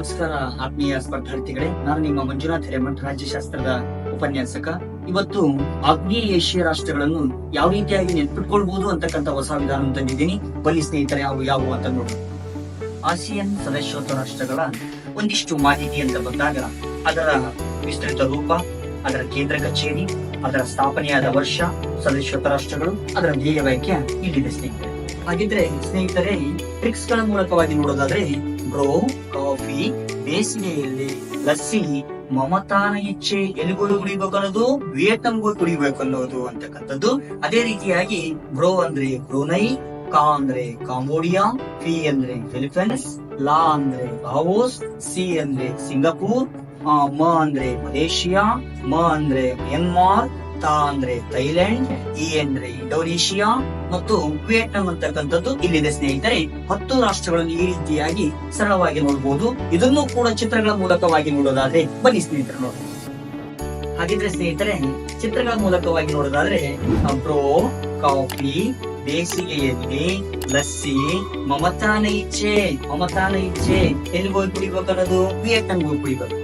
ನಮಸ್ಕಾರ ಆತ್ಮೀಯ ಸ್ಪರ್ಧಾರ್ಥಿಗಳೇ, ನಾನು ನಿಮ್ಮ ಮಂಜುನಾಥ್ ಹಿರೇಮಠ್, ರಾಜ್ಯಶಾಸ್ತ್ರದ ಉಪನ್ಯಾಸಕ. ಇವತ್ತು ಆಗ್ನೇಯ ಏಷ್ಯಾ ರಾಷ್ಟ್ರಗಳನ್ನು ಯಾವ ರೀತಿಯಾಗಿ ನೆನ್ಪಿಟ್ಕೊಳ್ಬಹುದು ಅಂತಕ್ಕಂಥ ಹೊಸ ವಿಧಾನ ತಂದಿದ್ದೀನಿ. ಬನ್ನಿ ಸ್ನೇಹಿತರೆ, ಯಾವುವು ಅಂತ ನೋಡಿ. ಆಸಿಯನ್ ಸದಸ್ಯೋತ್ತರ ರಾಷ್ಟ್ರಗಳ ಒಂದಿಷ್ಟು ಮಾಹಿತಿ ಅಂತ ಬಂದಾಗ ಅದರ ವಿಸ್ತೃತ ರೂಪ, ಅದರ ಕೇಂದ್ರ ಕಚೇರಿ, ಅದರ ಸ್ಥಾಪನೆಯಾದ ವರ್ಷ, ಸದಸ್ಯೋತ್ತರ ರಾಷ್ಟ್ರಗಳು, ಅದರ ಧ್ಯೇಯ ವಾಕ್ಯ ಇಲ್ಲಿದೆ ಸ್ನೇಹಿತರೆ. ಹಾಗಿದ್ರೆ ಸ್ನೇಹಿತರೆ, ಟ್ರಿಕ್ಸ್ ಗಳ ಮೂಲಕವಾಗಿ ನೋಡೋದಾದ್ರೆ ಬ್ರೋ, ಕಾಫಿ, ಬೇಸಿಗೆಯಲ್ಲಿ ಲಸ್ಸಿ, ಮಮತಾನ ಇಚ್ಛೆ, ಎಲ್ಲಿಗೋಡು ಕುಡಿಬೇಕು ಅನ್ನೋದು, ವಿಯೆಟ್ನಾಂಗೂ ಕುಡಿಬೇಕು ಅನ್ನೋದು ಅಂತಕ್ಕಂಥದ್ದು. ಅದೇ ರೀತಿಯಾಗಿ ಬ್ರೋ ಅಂದ್ರೆ ಬ್ರೂನೈ, ಕಾ ಅಂದ್ರೆ ಕಾಂಬೋಡಿಯಾ, ಫಿ ಅಂದ್ರೆ ಫಿಲಿಪೈನ್ಸ್, ಲಾ ಅಂದ್ರೆ ಲಾವೋಸ್, ಸಿ ಅಂದ್ರೆ ಸಿಂಗಪೂರ್, ಮ ಅಂದ್ರೆ ಮಲೇಷಿಯಾ, ಮ ಅಂದ್ರೆ ಮ್ಯಾನ್ಮಾರ್, ತಾ ಅಂದ್ರೆ ಥೈಲ್ಯಾಂಡ್, ಇ ಅಂದ್ರೆ ಇಂಡೋನೇಷಿಯಾ ಮತ್ತು ವಿಯೆಟ್ನಾಂ ಅಂತಕ್ಕಂಥದ್ದು ಇಲ್ಲಿದೆ ಸ್ನೇಹಿತರೆ. 10 ರಾಷ್ಟ್ರಗಳನ್ನು ಈ ರೀತಿಯಾಗಿ ಸರಳವಾಗಿ ನೋಡಬಹುದು. ಇದನ್ನು ಕೂಡ ಚಿತ್ರಗಳ ಮೂಲಕವಾಗಿ ನೋಡೋದಾದ್ರೆ ಬನ್ನಿ ಸ್ನೇಹಿತರೆ ನೋಡಿ. ಹಾಗಿದ್ರೆ ಸ್ನೇಹಿತರೆ, ಚಿತ್ರಗಳ ಮೂಲಕವಾಗಿ ನೋಡೋದಾದ್ರೆ ಬ್ರೋ, ಕಾಫಿ, ಬೇಸಿಗೆಯಲ್ಲಿ ಲಸ್ಸಿ, ಮಮತಾನ ಇಚ್ಛೆ ಎಲ್ಲಿಗೆ ಹೋಗಿ ಕುಡಿಬೇಕು ಅನ್ನೋದು, ವಿಯೆಟ್ನಾಂಗೆ ಹೋಗಿ ಕುಡಿಬೇಕು.